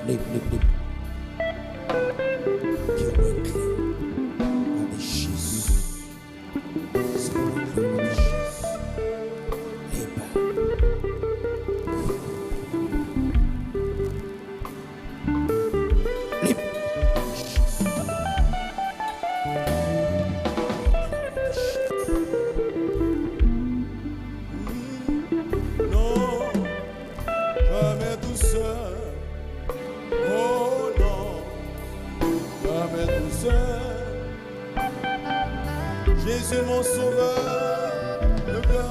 libre. Qui est clé. Nom de Jésus. C'est pour le nom de Jésus. Libre. Jésus mon sauveur, le bien.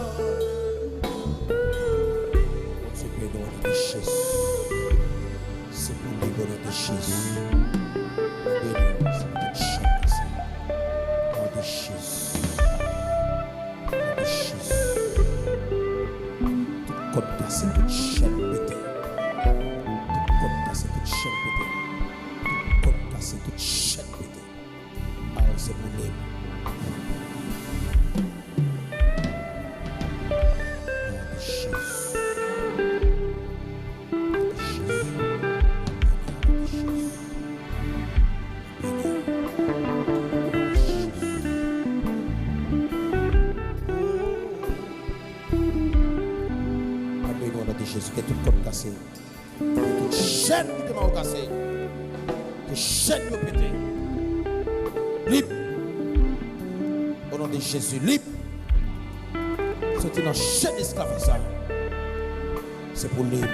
C'est pour le nom de Jésus. C'est pour le nom de Jésus. Nom de Jésus. Nom de Jésus. Tout code cassé, toute chaîne pété. Tout code cassé, toute chaîne pété. Tout code cassé, toute chaîne pété. Ah, c'est pour les Jésus, que toute côte cassée, toute chaîne qui m'a cassée, toute chaîne qui m'a pété, libre, au nom de Jésus, libre, c'est une chaîne d'esclavage, c'est pour libre,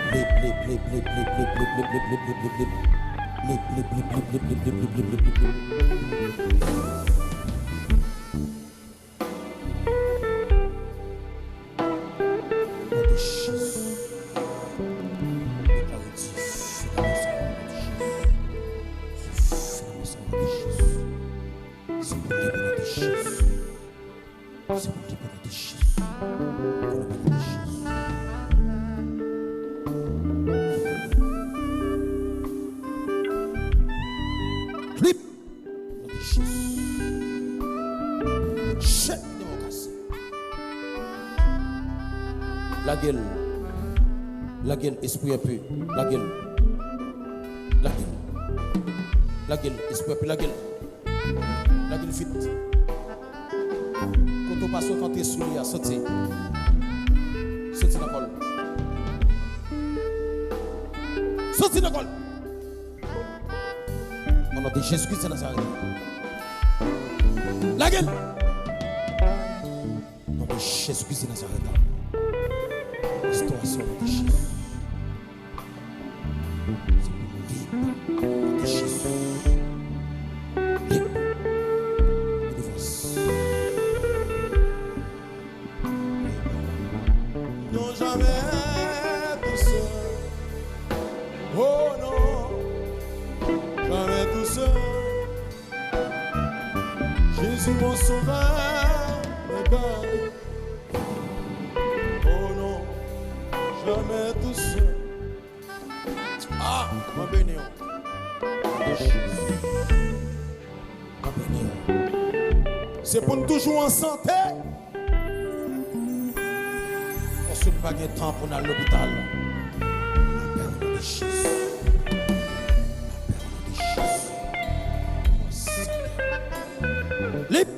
la gueule, esprit un peu, la gueule, esprit un peu, la gueule vite. Quand on passe au temps, sous lui, sorti la colle. Sorti la colle. Au nom de Jésus-Christ de Nazareth. La gueule. Au nom de Jésus-Christ de Nazareth. Restauration de Jésus. Libre de Jésus. Libre. Délivrance. Non jamais tout seul. Oh non, jamais tout seul. Jésus mon sauveur, me garde. Jamais tout seul. Ah, ma béni. C'est pour nous toujours en santé. On ne pas de temps pour aller à l'hôpital. Ma Père, au nom de Jésus. Libre.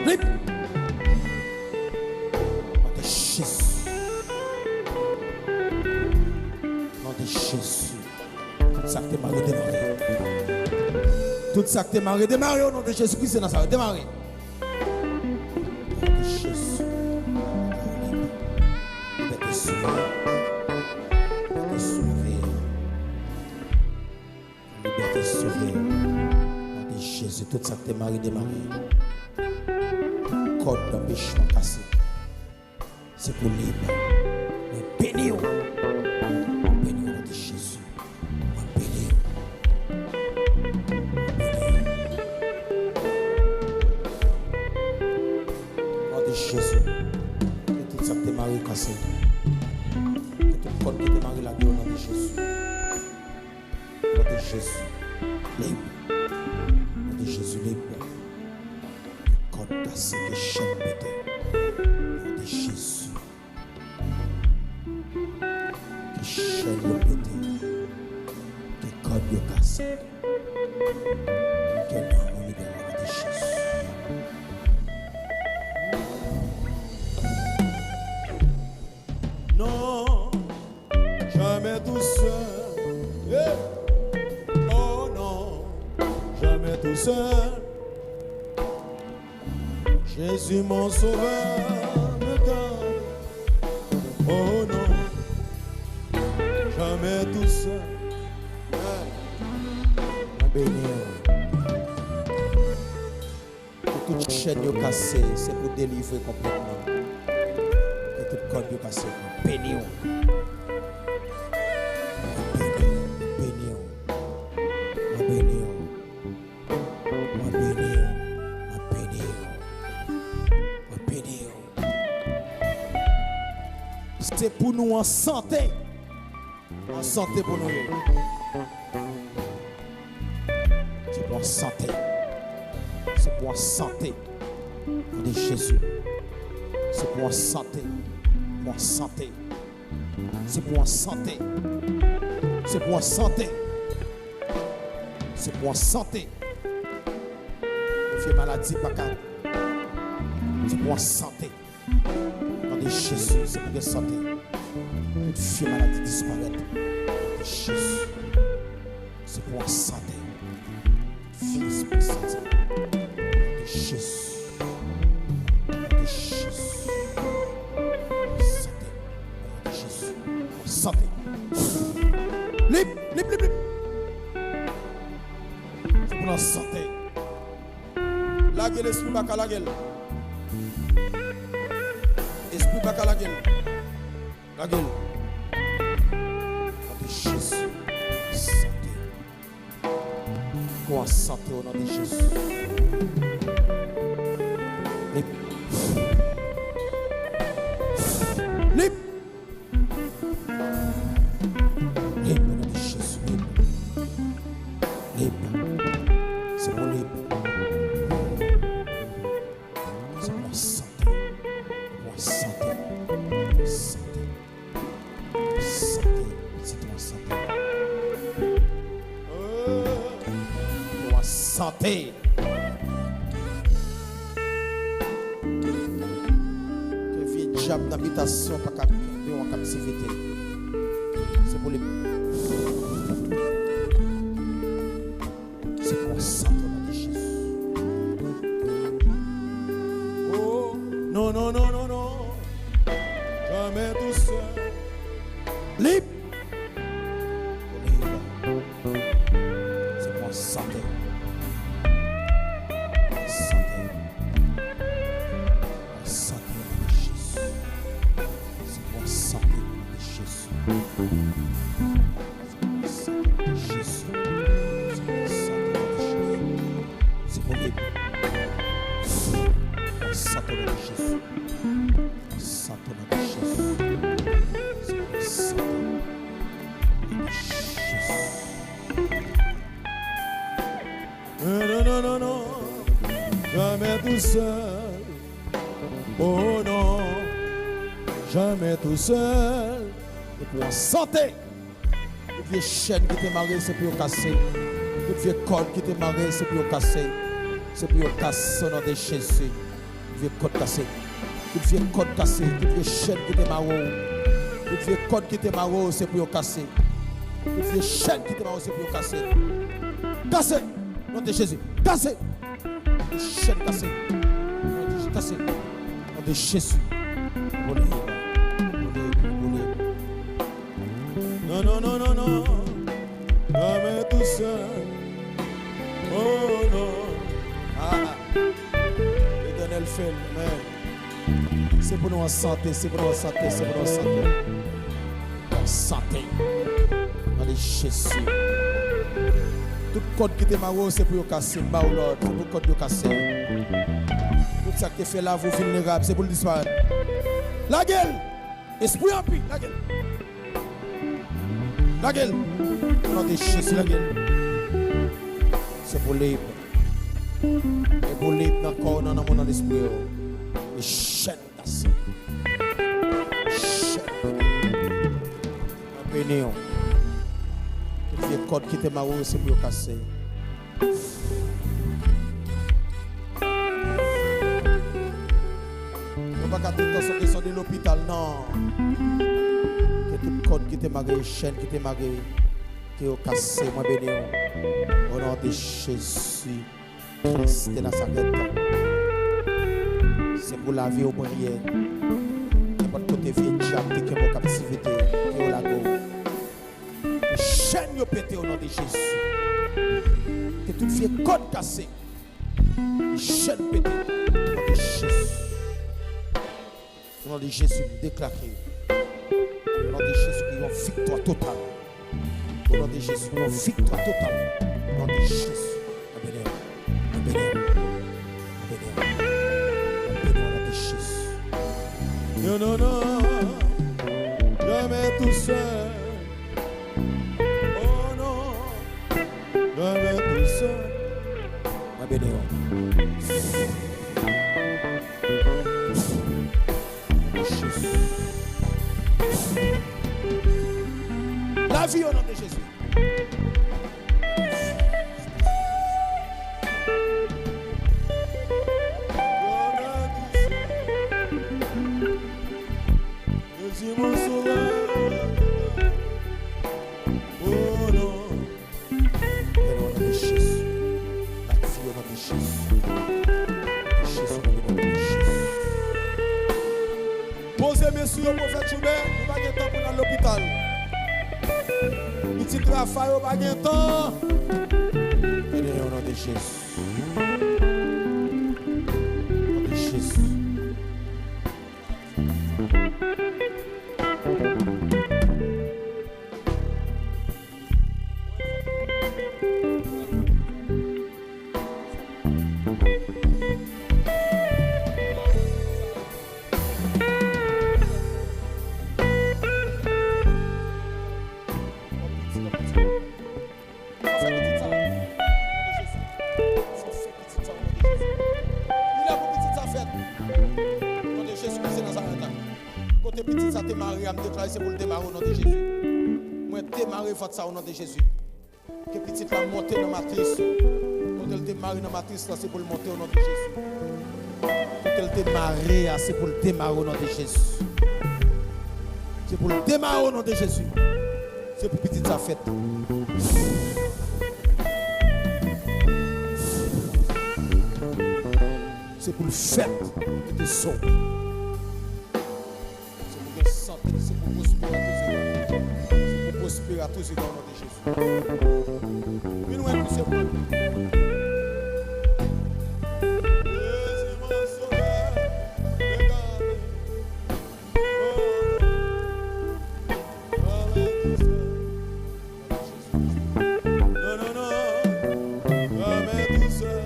Libre. Nom de Jésus. Nom de Jésus. Tout ça que t'es marié, démarré. Tout ça que t'es marié, démarré au nom de Jésus-Christ de Nazareth. Démarré. Au nom de Jésus. Liberté sauvée. Liberté sauvée. Liberté sauvée. Au nom de Jésus. Tout ça que t'es marié, démarré. Code d'empêchement cassé. C'est pour libre. Mais béni. Béni au nom de Jésus. Béni. Au nom de Jésus. Que tout ça que t'es marié cassé. Que tout code que t'es marié la vie au nom de Jésus. Au nom de Jésus. Libre. Au nom de Jésus libre. Code cassé, les chaînes pétées. Au nom de Jésus. Que chaîne yo pété. Que code yo cassé. Que non, on libère au nom de Jésus. Non, jamais tout seul. Eh. Oh non, jamais tout seul. Jésus mon sauveur me garde. Oh non, jamais tout seul. Ma bénie. Que toute chaîne yo cassée, c'est pour délivrer complètement. Que toute corde yo cassée, béni. C'est pour nous en santé. En santé pour nous. C'est pour en santé. C'est pour en santé. De Jésus. C'est pour en santé. Pour en santé. C'est pour en santé. C'est pour en santé. C'est pour en santé. Fait maladie, pas calme. C'est pour en santé. Dans de Jésus, c'est pour la santé. Toute fille maladie disparaître. De Jésus, c'est pour la santé. Fils pour la santé. De Jésus. De Jésus. Santé. De Jésus. Santé. Libre, libre, libre. C'est pour la santé. La gueule, l'esprit baka la gueule. Esprit baka la gueule. La gueule. Au nom de Jésus. Santé. Quoi santé au nom de Jésus. Libre. Libre. Libre au nom de Jésus. Libre. Libre. C'est bon libre. C'est pour la santé. Pour la santé. Santé. Santé. C'est pour la santé. Pour la santé. Que vieux diable d'habitation pas capter en captivité. C'est pour les. C'est pour la santé au nom de Jésus. Non, non, non, non, non. Jamais tout seul. Libre. Libre. C'est pour la santé. La santé. La santé au nom de Jésus. C'est pour la santé au nom de Jésus. C'est pour la santé de Jésus. C'est pour la santé de Jésus. C'est pour libre. La santé au nom de Jésus. La santé au nom de Jésus. C'est pour la santé au nom de Jésus. Non, non, non, non. Jamais tout seul. Oh non. Jamais tout seul. Et pour la santé. Toute vieille chaîne qui t'est marrée, c'est pour casser. Toute vieille corde qui t'est marrée, c'est pour casser. C'est pour casser au nom de Jésus. Toute vieille corde cassée. Toute vieille corde cassée. Toute vieille chaîne qui t'est marrée. Toute vieille corde qui t'est marrée, c'est pour casser. Toute vieille chaîne qui t'est marrée, c'est pour casser. Cassez. Au nom de Jésus. Cassez. Chaîne cassée. Cassez. Au nom de Jésus. Volez. Non, non, non, non, non. Jamais tout seul. Oh non. Ah. L'éternel fait, mais c'est pour nous en santé, c'est pour nous en santé, c'est pour nous en santé. En santé. Dans les Jésus. Tout code qui te marre, c'est pour vous casser. Bah, Lord, c'est pour code de casser. Tout ça qui fait là, vous vulnérables, c'est pour le disparaître. La gueule. Esprit en pluie, la gueule. La gueule. Au nom de Jésus, la gueule. C'est pour libre. Et pour libre dans le corps, dans le monde, dans l'esprit. Les chaînes cassées. Chaînes. Ma béni. Tout vieux code qui te marou, c'est pour casser. On va pas tout le temps descendre de l'hôpital, non. Que tout code qui te marre, chaîne qui te marre, qui est cassé, moi béni. Au nom de Jésus, Christ de Nazareth. C'est pour la vie au prière. C'est pour côté vieux diable qui est en captivité, qui est au lago. Chaîne yo pété au nom de Jésus. Que tout vieux code cassé. Chaîne pété au nom de Jésus. Au nom de Jésus, déclaré. Au nom de Jésus, il y a une victoire totale. Au nom de Jésus, il y a une victoire totale. Au nom de Jésus. Amen. Amen. Non, non, non, jamais tout seul. Oh non, jamais tout seul. La vie au nom de Jésus. Jésus mon sauveur. Oh non. Au nom de Jésus. La vie au nom de Jésus. Jésus au nom de Jésus. Posez messieurs au prophète Joubert, nous n'avons pas de temps pour aller à l'hôpital. Petit travail, nous n'avons pas de temps. Au nom de Jésus. Au nom de Jésus. C'est pour le démarrer au nom de Jésus. Moi, démarrer faut ça au nom de Jésus. Que petit va monter dans ma matrice. Quand elle démarre dans ma matrice, c'est pour le monter au nom de Jésus. Quand elle démarre, c'est pour le démarrer au nom de Jésus. C'est pour le démarrer au nom de Jésus. C'est pour petit ça fait. C'est pour le fait et de son. Prospérer à tous et dans le nom de Jésus. Mais nous sommes tous bon. Jésus mon sauveur, regardez. Non, non, non, jamais tout seul.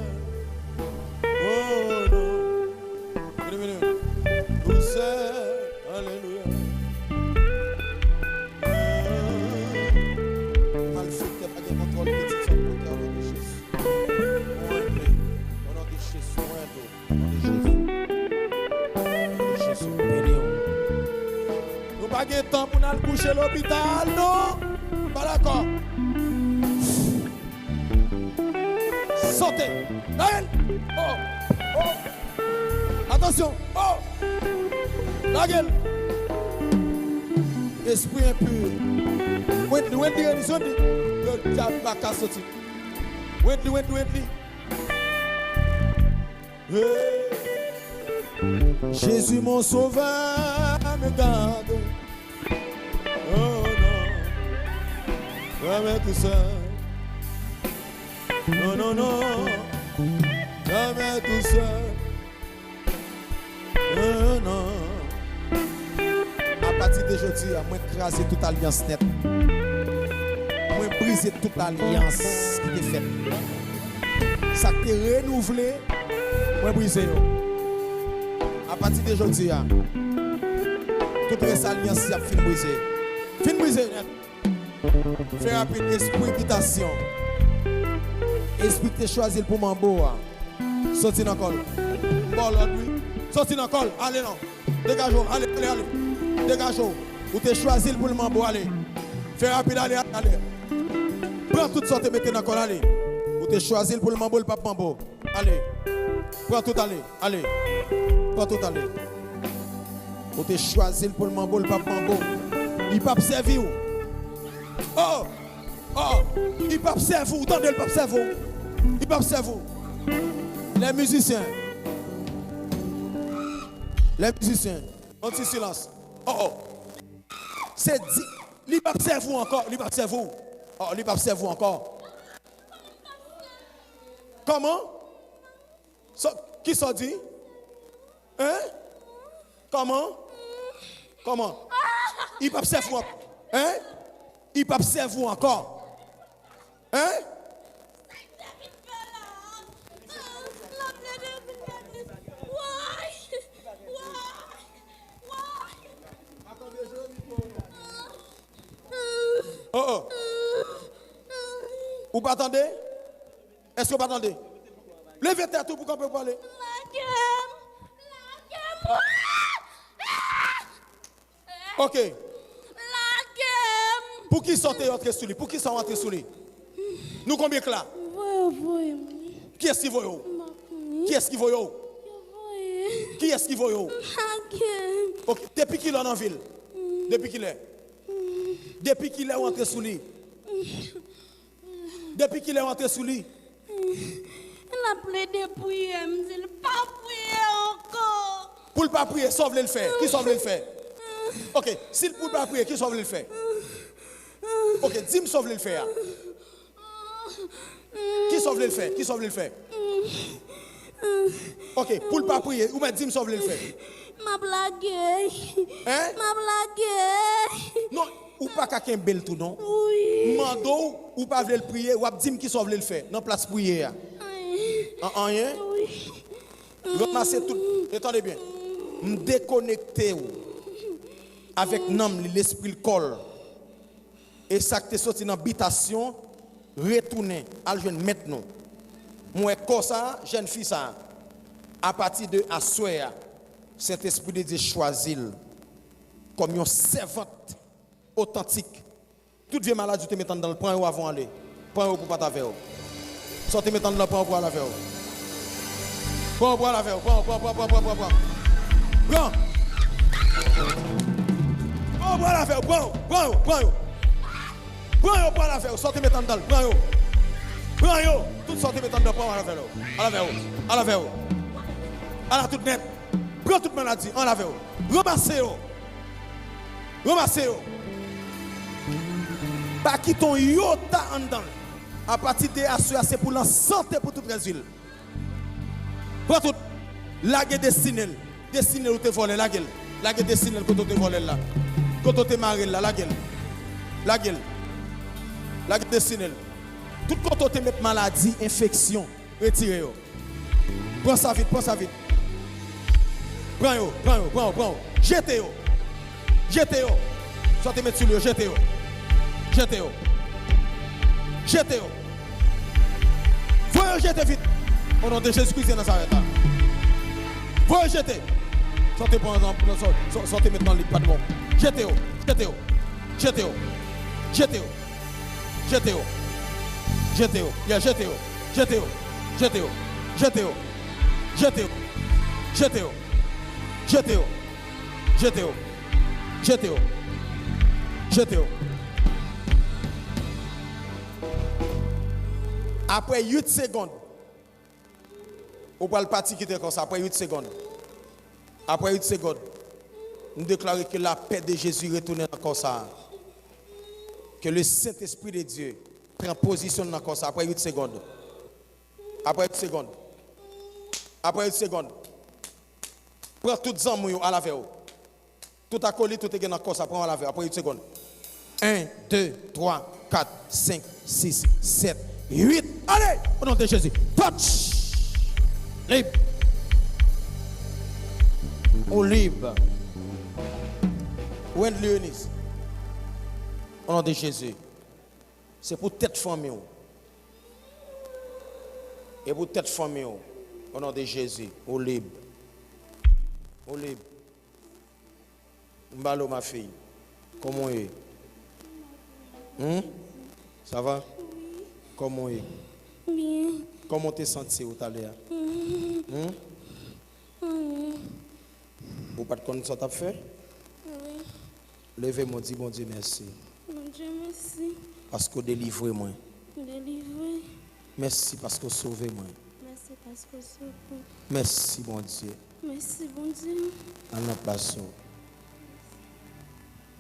Oh non, tout seul, alléluia. Pas de temps pour nous coucher à l'hôpital, non? Pas d'accord. Sautez. Naël. Oh. Oh. Attention. Oh. La gueule. Esprit impur. Wendy. Le diable va sortir. Wendy. Jésus mon sauveur me garde. Oh non, jamais tout seul. Non, jamais tout seul. Oh non. À partir d'aujourd'hui, moi craser toute alliance nette. Moi briser toute alliance qui est faite. Ça qui est renouvelé, moi briser. À partir d'aujourd'hui, toute reste alliance a fin brisé. Fin brisé net. Fais rapide, esprit invitation. Esprit que tu choisi pour Mambo. Sorti dans le col. Bon, lui. Sorti dans le col. Allez, non. Dégagez. Allez. Dégagez. Ou tu choisi pour le Mambo. Allez. Fais rapide, allez. Prends tout ça, te mettez dans le col, allez. Vous te choisir pour le mambo, le pape mambo. Allez. Prends tout, allez. Prends tout, allez. Vous te choisir pour le mambo, le pape mambo. Il pape servir. Oh, il pape servir. Vous entendez le pape servir. Il pape servir. Les musiciens. Anti-silence. Oh. C'est dit. Il pape servir encore. Il pape servir encore. Comment? Qui s'en dit? Hein? Comment? Il peut observer vous encore. Hein? Il peut observer vous encore. Hein? Oh. Vous pas attendez? Est-ce que vous pas attendez? Levez-toi tout pour qu'on peut parler. Ok. Pour qui sortez entre sous lui? Pour qui sont rentrés sous lui? Nous combien que là? Qui est-ce qui voit? Qui est-ce qui voit? Qui est-ce qui voit? Ok. Depuis qu'il est en ville? Depuis qu'il est? Depuis qu'il est rentré sous lui? Depuis qu'il est rentré sous lui? Il a plaidé pour lui, il n'a pas prié encore. Pour ne pas prier, sauve le faire. Qui sauve le faire? Ok, s'il ne peut pas prier, qui sauve le faire? Ok, dis-moi sauve le faire. Qui sauve le faire? Qui sauve le faire? Ok, pour ne pas prier, ou bien dis-moi sauve le faire. Ma blague. Hein? Ma blague. Non, ou pas quelqu'un bel tout non? Oui. Mando ou pas veut le prier, ou dis-moi qui sauve le faire. Non, place prier. En rien? Oui. Ramassez tout. Attendez bien. Me déconnecter avec l'esprit le col. Et ça qui est sorti dans l'habitation, retourner à jeune maintenant. Moi, comme ça, jeune fille, ça, à partir de Assoya, cet esprit de Dieu choisit comme une servante authentique. Toute vieille maladie, tu te mets dans le point où avant aller. Point où pour pas t'avoir. Sortez mettant dans le point où pour aller. Prends, la verre, prends. Prends la verre, prends la verre, sortez mettant dans le prends yo, tout sortez mettant dans le prends à la verre, à la toute net, prends toute maladie, en la verre, ramassez yo, pas qui ton yota en dedans, à partir de c'est pour la santé pour tout Brésil. Pour tout, la gueule destinée où te volé, la gueule destinée quand tu te volé là, quand tu te marré là, la gueule destinée. Tout quand tu te mets maladie, infection, retirez-yo. Prends ça vite. Prends-yo. Jetez-yo. Sortez mettre sur lui, jetez-yo. Voyons jeter vite. Au nom de Jésus-Christ de Nazareth. Voyons jeter. Sortez pour exemple, sortez maintenant le pas de bon. Jetez-yo. Yeah, jetez-yo. Après 8 secondes, on va le parti qui était comme ça. Après 8 secondes, nous déclarons que la paix de Jésus retourne encore ça. Que le Saint-Esprit de Dieu prend position dans ça. Après 8 secondes. Prends toutes les armes à la veille. Tout acolyte, tout est dans le ça. Prends à la veille. Après 8 secondes. 1, 2, 3, 4, 5, 6, 7, 8. Allez, au nom de Jésus. Touch. Libre. Au libre. Où est Léonis? Au nom de Jésus. C'est pour tête famille. Et pour tête famille. Au nom de Jésus. Au libre. Mbalo ma fille. Comment est? Ça va? Comment est? Bien. Comment t'es senti tout à l'heure? Vous pas de connaître ça t'as fait? Oui. Levez-moi, dis bon Dieu merci. Mon Dieu, merci. Parce que vous délivrez moi. Délivré. Merci parce que vous sauvez moi. Merci parce que c'est bon. Merci bon Dieu. Merci, bon Dieu. En la place.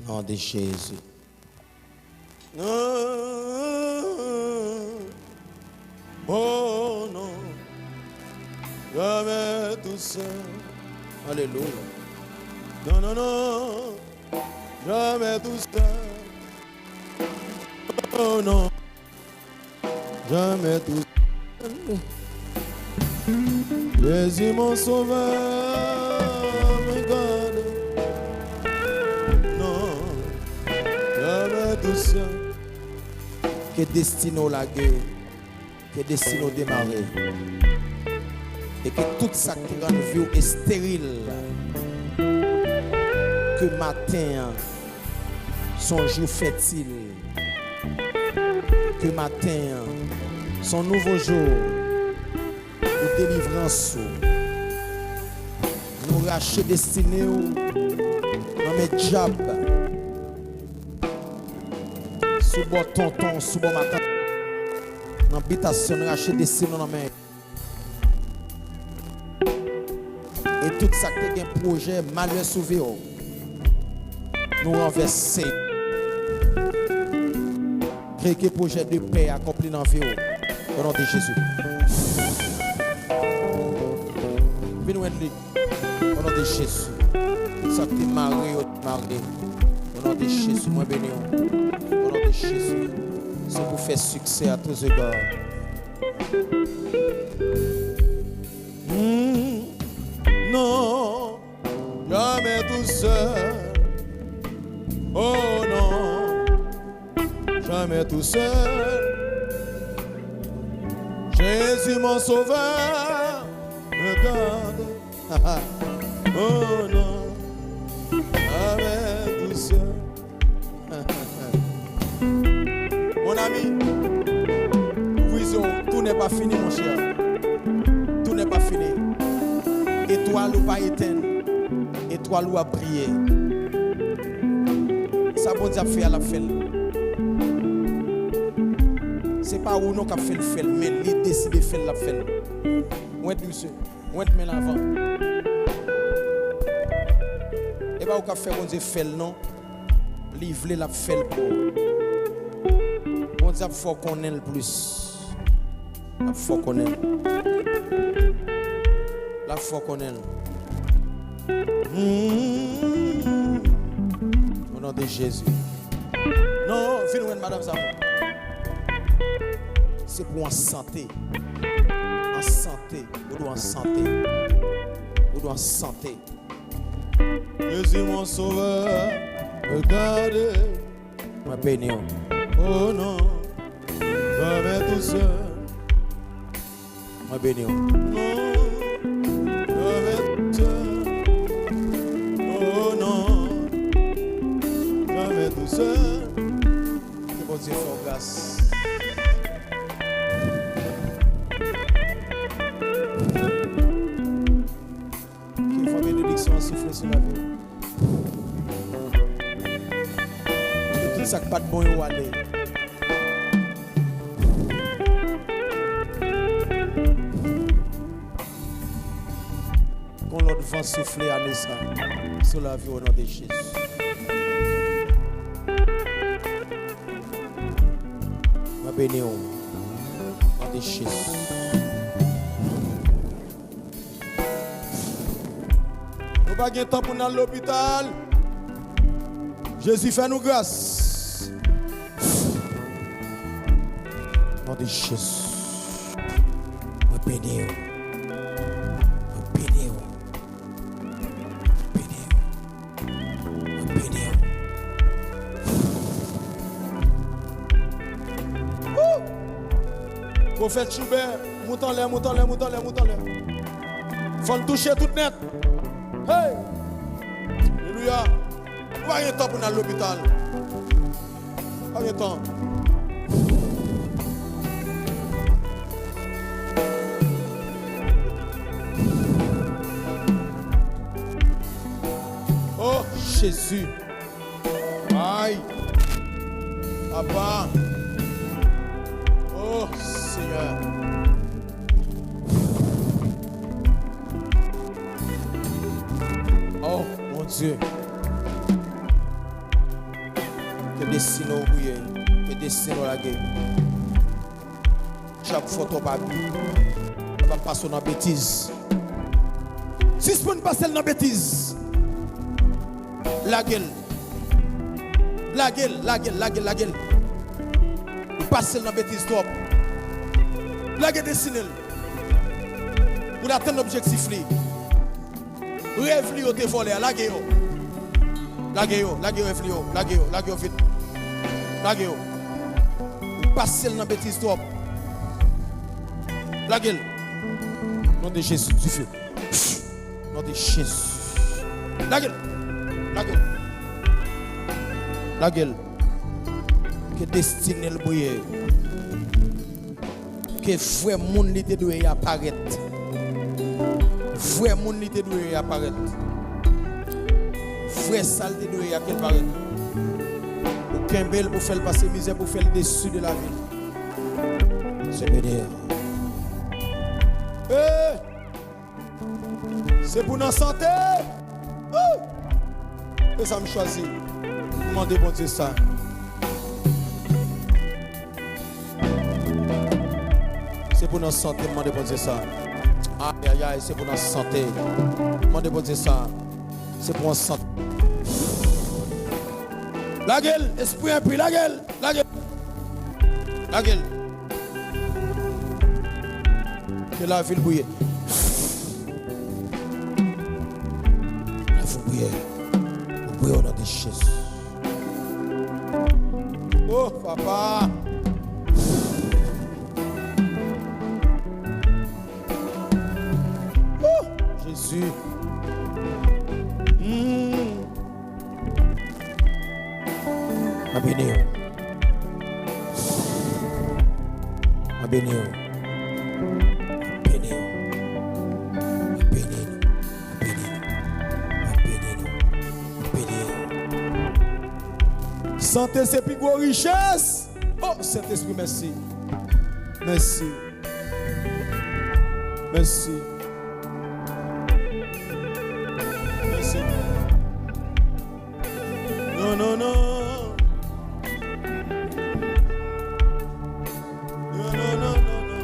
Nom de Jésus. Oh non, jamais tout seul. Alléluia. Non, non, non, jamais tout seul. Oh non, jamais tout seul. Jésus mon sauveur, me garde. Non, jamais tout seul. Que destino la guerre, que destino démarrer. Et que tout ça qui rend vie est stérile. Que matin, son jour fertile. Que matin, son nouveau jour de délivrance. Nous racher destiné dans mes jobs. Sous bon tonton, sous bon matin. Dans l'habitation, nous racher destiné dans mes. Et tout ça qui est un projet malheur sauvé, nous renverser. Créer un projet de paix accompli dans la vie. Au nom de Jésus. Venez nous aider. Au nom de Jésus. Tout ça qui est marié, marié. Au nom de Jésus, moi béni. Au nom de Jésus. C'est pour faire succès à tous égards. Non, jamais tout seul. Oh non, jamais tout seul. Jésus mon sauveur, me garde. Oh non, jamais tout seul. Mon ami, tout n'est pas fini, mon cher. Tout n'est pas fini. Étoile ou pas éteindre, étoile ou à briller. Ça bon Dieu fait à la fait. C'est pas où nous qu'a fait le fait, mais il décide de faire la fait. Moi douce, moi de mettre l'avant. Et pas où qu'a fait bon Dieu fait non, livrer la fait pour. Bon Dieu faut qu'on ait le plus. La faut qu'on ait. La foi qu'on aime. Au nom de Jésus. Non, venez madame Zamon. C'est pour en santé. En santé. Vous doit en santé. Vous doit en santé. Jésus mon sauveur, regardez. Ma béni. Oh non, jamais tout seul. Ma béni. Non. Oh non, jamais tout seul. Que bon Dieu fasse grâce. Qu'il faut bénédiction souffler sur la vie. Que tout ça pas de bon ou aller. L'autre vent souffler à ça sur la vie au nom de Jésus. Ma béni au nom de Jésus. Nous n'avons pas de temps pour aller à l'hôpital. Jésus fait nous grâce. Au nom de Jésus. Ma béni au. Prophète Schubert, mouton l'air. Faut le toucher tout net. Hey! Alléluia. Nous n'avons pas de temps pour aller à l'hôpital. Pas de temps. Oh, Jésus. Aïe. Papa. Oh, Seigneur. Oh, mon Dieu. Que destine au bouillé. Que destine au lagué. Chaque fois qu'on va on va passer dans la bêtise. Si je peux passer dans la bêtise. La gueule. La gueule, la gueule, la gueule, la gueule. Passer dans la bêtise top. La gueule dessine. Pour atteindre l'objectif. Rêve li au te volé. La gueule. La gueule, la gueule, la gueule, la gueule vite. La gueule. Passer dans la bêtise top. La gueule. Nom de Jésus, du feu. Nom de Jésus. La gueule. La gueule. La gueule. Que destiné le bouillé. Que frère moun li te doit apparaître. Frère moun li te doit apparaître. Frère sale te doit apparaître. Pour qu'un bel pour faire passer misère pour faire le dessus de la vie. C'est béni. C'est pour notre santé. Et ça me choisit. Demandez bon Dieu ça. C'est pour notre santé. Demandez bon Dieu ça. Aïe aïe aïe, c'est pour notre santé. Demandez bon Dieu ça. C'est pour notre santé. La gueule, esprit impur, la gueule, la gueule. La gueule. Que la ville bouille. La ville bouille. Vous bouillez au nom de Jésus. Oh, papa. Oh, Jésus. Abénéo. Abénéo. Abénéo. Abénéo. Abénéo. Abénéo. Santé, c'est plus gros richesse. Oh, Saint-Esprit, merci. Merci. Merci. Merci. Non, non, non. Non, non, non, non, non.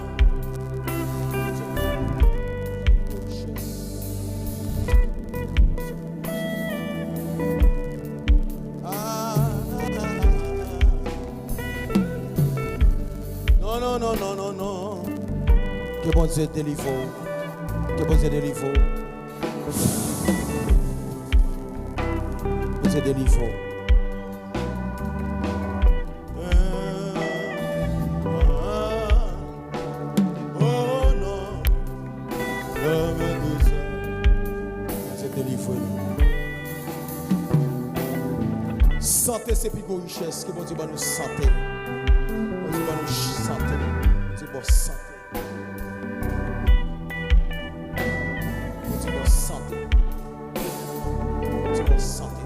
Non, non, non, non, non, non. Que bon Dieu délivre. Que bon Dieu délivre. Que bon Dieu délivre. Oh non. C'est délivré. Santé, c'est plus gros richesse. Que bon Dieu va nous santé. Bon Dieu va nous santé. Bon Dieu va santé. Bon Dieu va santé. Bon Dieu va santé.